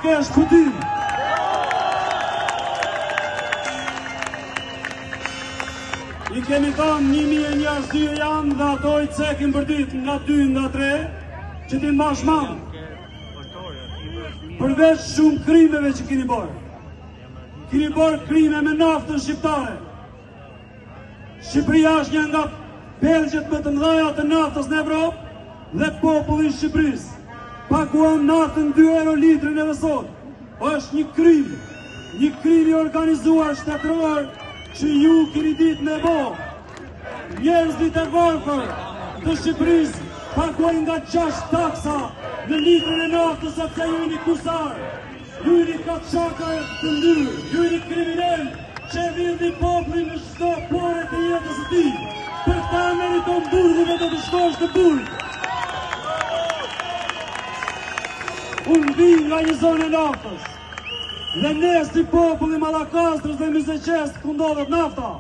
kesh putim. I kemi thonë 1001 arsye janë dhe ato i cekin për ditë nga 2 nga 3 që ti mbash manë. Përveç shumë krimeve që keni bërë. Keni bërë krime me naftën shqiptare. Shqipëria është një nga belgjet më të mëdha të naftës në Evropë dhe populli i Shqipërisë paguan naftën 2 euro litrin edhe sot. Është një krim i organizuar shtetëror që ju keni ditë me bo. Njerëzit e varfër të Shqipërisë paguajnë nga 6 taksa në litrin e naftës sepse ju jeni kusar, ju jeni kaçakar të ndyrë, ju jeni kriminal që e vjedhni popullin në çdo pore të jetës së tij. Për ta meriton burgu dhe do të shkosh në burg. Unë vi nga një zonë e naftës dhe ne si populli Mallakastrës dhe Myseqes ku ndodhet nafta,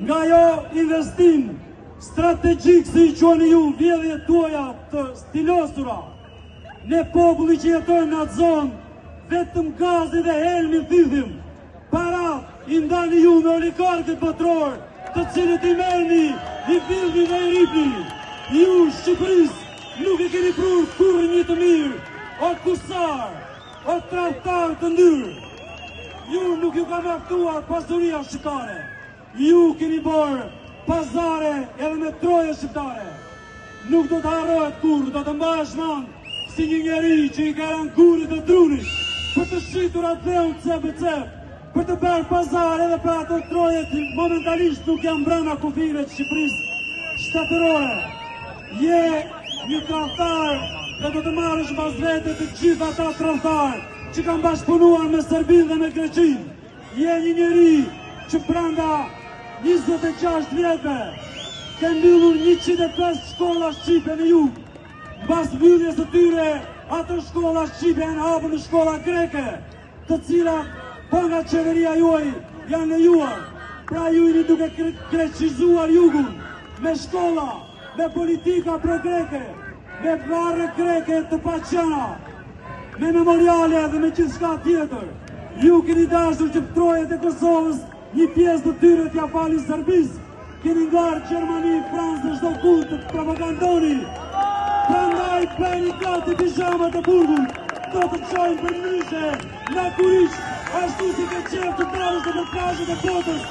nga jo investim strategjik si i quani ju vjedhjet tuaja të stilosura, ne populli që jetojmë në atë zonë, vetëm gazi dhe helmin thithim, parat i ndani ju me oligarkët botror, të cilët i merrni, i vildni dhe i ripni. Ju Shqipërisë nuk e keni prur kurrë një të mirë, o kusar, o tradhtar të ndyrë. Ju nuk ju ka mjaftuar pasuria shqiptare. Ju keni bërë pazare edhe me troje shqiptare. Nuk do të harrohet kur, do të mbahesh mend si një njeri që i ka rënë gurit të drunit për të shitur atë dheun cep e cep, për të bërë pazar edhe për ato troje që momentalisht nuk janë brenda kufive të Shqipërisë shtetërore. Je një tradhtar dhe do të marrësh pas vete të gjitha ata tradhtar që kanë bashkëpunuar me Serbinë dhe me Greqinë. Je një njeri që brenda 26 vjetëve ke mbyllur 105 shkolla shqipe në jug. Mbas mbylljes së tyre, ato shkolla shqipe janë hapur në shkolla greke, të cilat po nga qeveria juaj janë lejuar. Pra ju jeni duke greqizuar jugun me shkolla, me politika pro-greke, me varre greke të paqana, me memoriale dhe me gjithçka tjetër. Ju keni dashur që trojet e Kosovës një pjesë të tyre t'ja falin Serbisë. Keni ngarë Gjermani, Francë dhe çdo kund të propagandoni. Prandaj bëni gati pijamat e burgut. Do të çojnë për ndryshe nga kuriq, ashtu si ke qef të dalësh në plazhet e botës.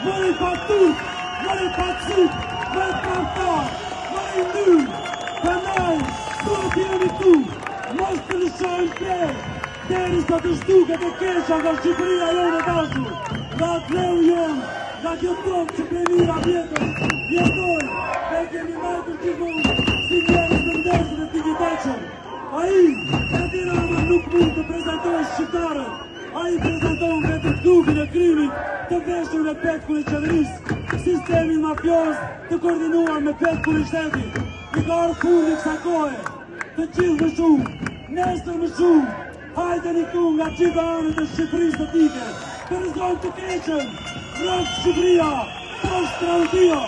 Mëri pa turp, mëri pa cip, mëri pa taftar, mëri ndyrë. Prandaj, duhet jemi këtu, mos të lëshojmë krejë, derisa të shduket e keqa nga Shqipëria jonë e dashur, nga atleu jonë, nga kjo tokë që prej mira vjetër jetoj, dhe kemi marrë gjithmonë si njerëz të ndeshur dhe të digjiteshëm. Ai, Edi Rama nuk mund të prezantojë shqiptarët, ai prezanton vetëm dukin e krimit të veshur me petkull e qeverisë, sistemin mafios të koordinuar me petkull e shtetit. I ka ardhur fundi kësaj kohe, të gjithë më shumë, nesër më shumë, hajdeni këtu nga gjitha anët e Shqipërisë të tike, të rëzojmë të keqen, rrëk Shqipëria, poshtë Tradhtia.